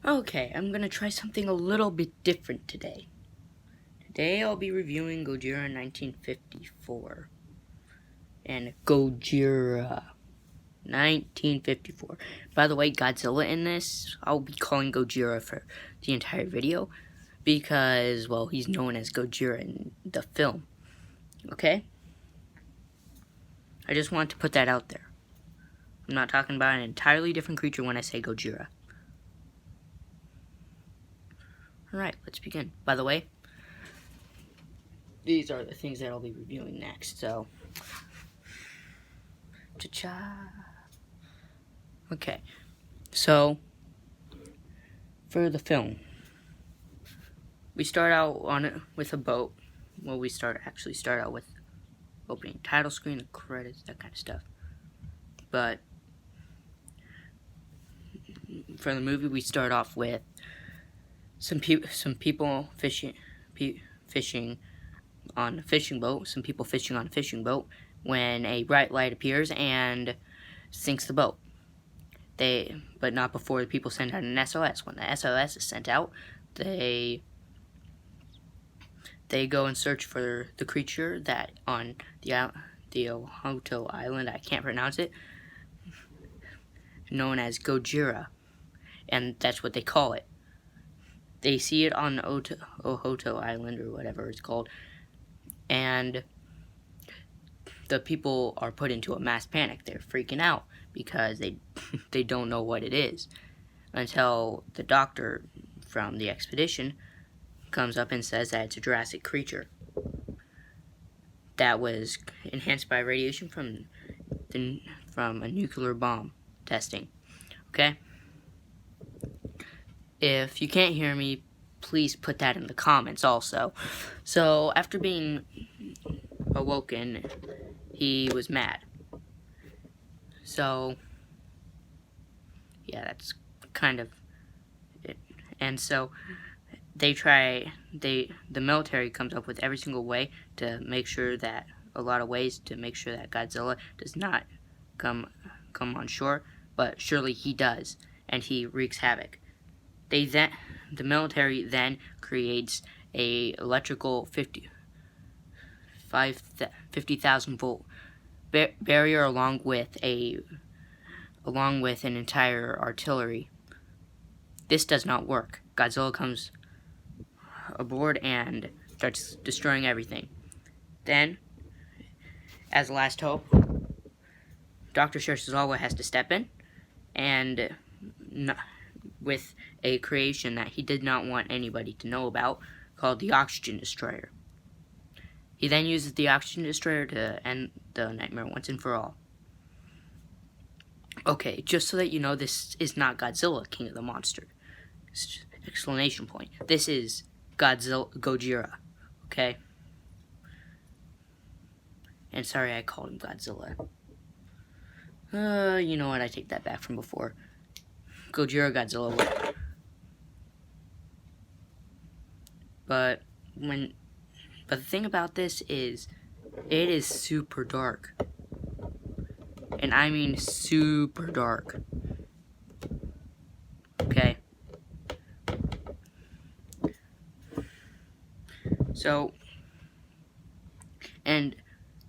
Okay, I'm gonna try something a little bit different today. Today I'll be reviewing Gojira 1954. And Gojira 1954. By the way, Godzilla in this, I'll be calling Gojira for the entire video. Because, well, he's known as Gojira in the film. Okay? I just want to put that out there. I'm not talking about an entirely different creature when I say Gojira. Alright, let's begin. By the way, these are the things that I'll be reviewing next, so... Cha-cha! Okay, so... For the film, we start out on it with a boat. Well, we actually start out with opening title screen, the credits, that kind of stuff. But for the movie, we start off with some people fishing on a fishing boat. Some people fishing on a fishing boat when a bright light appears and sinks the boat. But not before the people send out an SOS. When the SOS is sent out, they go and search for the creature that on the Ohoto Island, I can't pronounce it, known as Gojira, and that's what they call it. They see it on Ohoto Island, or whatever it's called, and the people are put into a mass panic. They're freaking out because they don't know what it is, until the doctor from the expedition comes up and says that it's a Jurassic creature that was enhanced by radiation from a nuclear bomb testing. Okay? If you can't hear me, please put that in the comments also. So, after being awoken, he was mad. So, yeah, that's kind of it. And so, the military comes up with every single way to make sure that, a lot of ways to make sure that Godzilla does not come on shore, but surely he does, and he wreaks havoc. The military then creates a electrical 50,000 volt barrier along with an entire artillery. This does not work. Godzilla comes aboard and starts destroying everything. Then, as a last hope, Dr. Shirsazawa has to step in, and with a creation that he did not want anybody to know about, called the Oxygen Destroyer. He then uses the Oxygen Destroyer to end the nightmare once and for all. Okay, just so that you know, this is not Godzilla, King of the Monster. Exclamation point. This is Gojira, okay? And sorry I called him Godzilla. You know what, I take that back from before. Gojira, Godzilla, whatever. But the thing about this is, it is super dark. And I mean super dark. Okay? So, and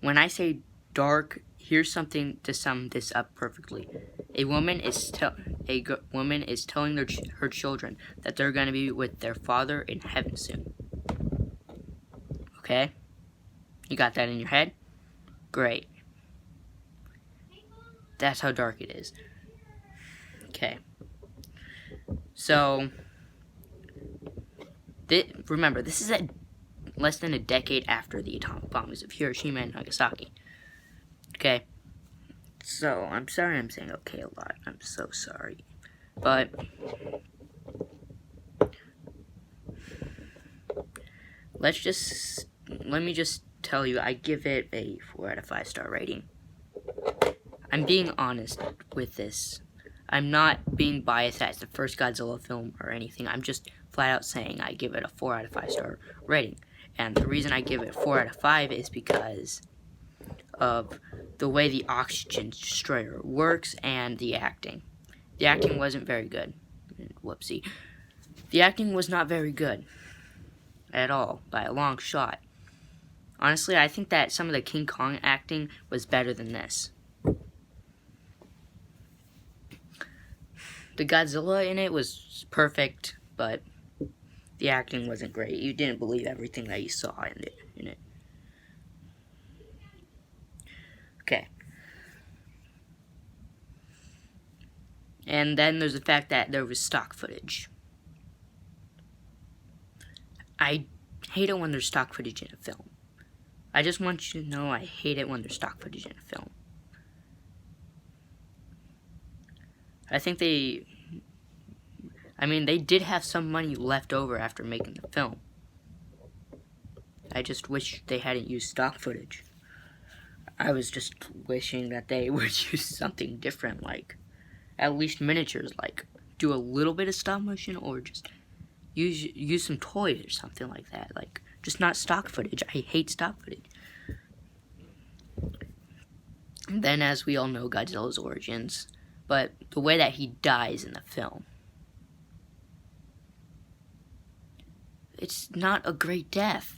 when I say dark, here's something to sum this up perfectly. A woman is telling her children that they're going to be with their father in heaven soon. Okay? You got that in your head? Great. That's how dark it is. Okay. So, remember, this is less than a decade after the atomic bombings of Hiroshima and Nagasaki. Okay? So, I'm sorry I'm saying okay a lot. I'm so sorry. But let me just tell you, I give it a 4 out of 5 star rating. I'm being honest with this. I'm not being biased as the first Godzilla film or anything. I'm just flat out saying I give it a 4 out of 5 star rating. And the reason I give it 4 out of 5 is because of the way the Oxygen Destroyer works and the acting. The acting wasn't very good. Whoopsie. The acting was not very good at all, by a long shot. Honestly, I think that some of the King Kong acting was better than this. The Godzilla in it was perfect, but the acting wasn't great. You didn't believe everything that you saw in it. Okay. And then there's the fact that there was stock footage. I hate it when there's stock footage in a film. I just want you to know I hate it when there's stock footage in a film. I think they did have some money left over after making the film. I just wish they hadn't used stock footage. I was just wishing that they would use something different, like at least miniatures, like do a little bit of stop motion, or just use some toys or something like that. Like, just not stock footage. I hate stock footage. And then, as we all know, Godzilla's origins, but the way that he dies in the film, it's not a great death.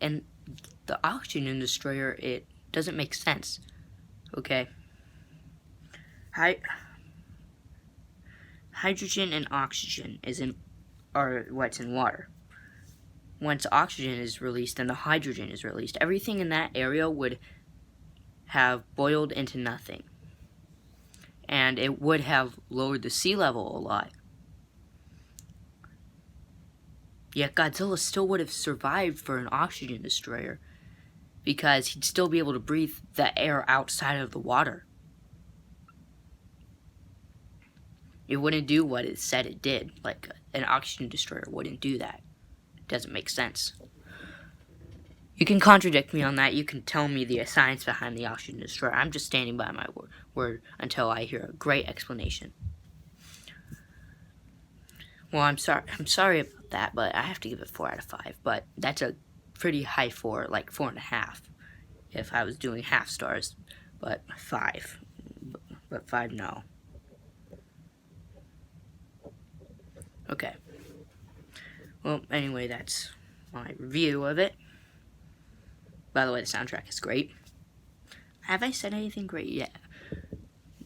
And the oxygen destroyer, it doesn't make sense. Okay. Hydrogen and oxygen are what's in water. Once oxygen is released, then the hydrogen is released. Everything in that area would have boiled into nothing. And it would have lowered the sea level a lot. Yet Godzilla still would have survived for an oxygen destroyer, because he'd still be able to breathe the air outside of the water. It wouldn't do what it said it did. Like, an oxygen destroyer wouldn't do that. It doesn't make sense. You can contradict me on that. You can tell me the science behind the oxygen destroyer. I'm just standing by my word until I hear a great explanation. Well, I'm sorry about that, but I have to give it 4 out of 5. But that's a pretty high 4, like 4.5, if I was doing half stars. But 5. But 5, no. Okay. Well, anyway, that's my review of it. By the way, the soundtrack is great. Have I said anything great yet?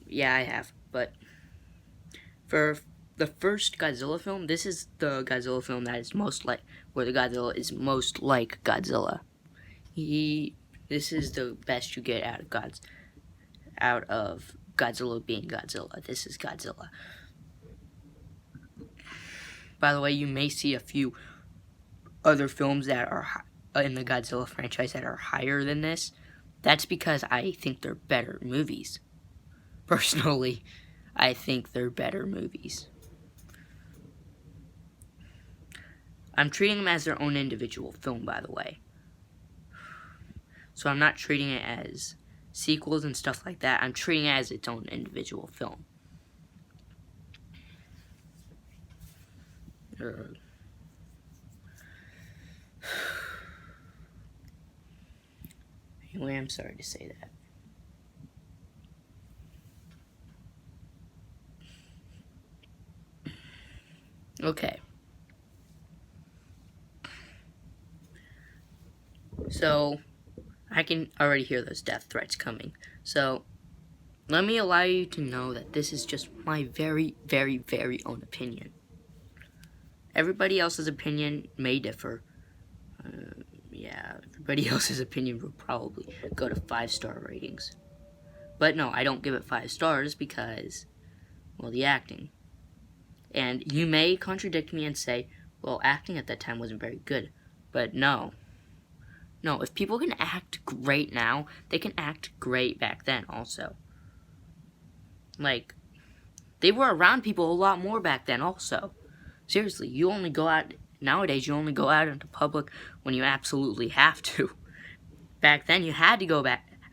Yeah, I have. But for the first Godzilla film, this is the Godzilla film that is most like, where the Godzilla is most like Godzilla. This is the best you get out of Godzilla being Godzilla. This is Godzilla. By the way, you may see a few other films that are in the Godzilla franchise that are higher than this. That's because I think they're better movies. Personally, I think they're better movies. I'm treating them as their own individual film, by the way. So I'm not treating it as sequels and stuff like that. I'm treating it as its own individual film. Anyway, I'm sorry to say that. Okay. So, I can already hear those death threats coming. So, let me allow you to know that this is just my very, very, very own opinion. Everybody else's opinion may differ. Everybody else's opinion will probably go to 5-star ratings. But no, I don't give it 5 stars because, well, the acting. And you may contradict me and say, well, acting at that time wasn't very good. But no. No, if people can act great now, they can act great back then also. Like, they were around people a lot more back then also. Seriously, nowadays you only go out into public when you absolutely have to. Back then you had to go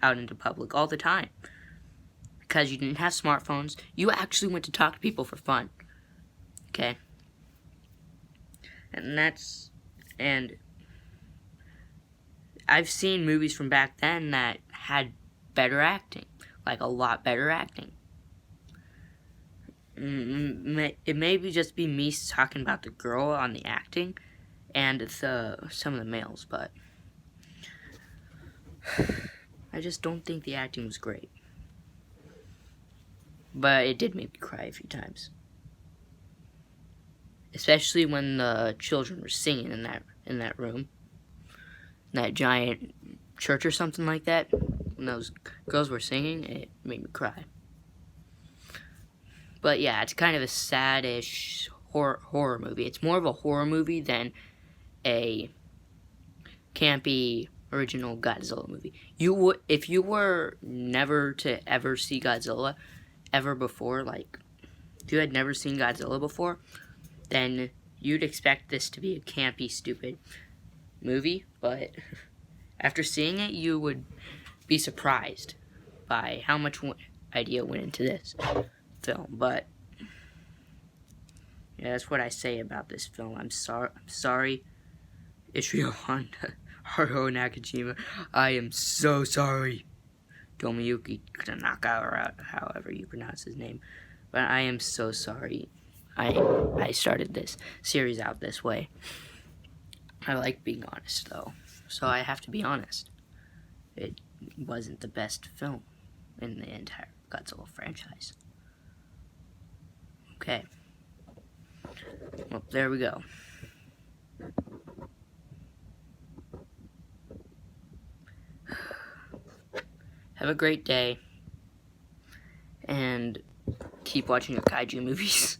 out into public all the time. Because you didn't have smartphones, you actually went to talk to people for fun. Okay? And I've seen movies from back then that had better acting. Like, a lot better acting. it may just be me talking about the girl on the acting and some of the males, but I just don't think the acting was great. But it did make me cry a few times, especially when the children were singing in that room, in that giant church or something like that. When those girls were singing, it made me cry. But yeah, it's kind of a sad-ish horror movie. It's more of a horror movie than a campy original Godzilla movie. If you were never to ever see Godzilla ever before, like if you had never seen Godzilla before, then you'd expect this to be a campy, stupid movie. But after seeing it, you would be surprised by how much idea went into this film. But yeah, that's what I say about this film. I'm sorry, Ishiro Honda, Haruo Nakajima. I am so sorry. Tomoyuki Tanaka, or however you pronounce his name. But I am so sorry I started this series out this way. I like being honest, though. So I have to be honest. It wasn't the best film in the entire Godzilla franchise. Okay. Well, there we go. Have a great day. And keep watching your kaiju movies.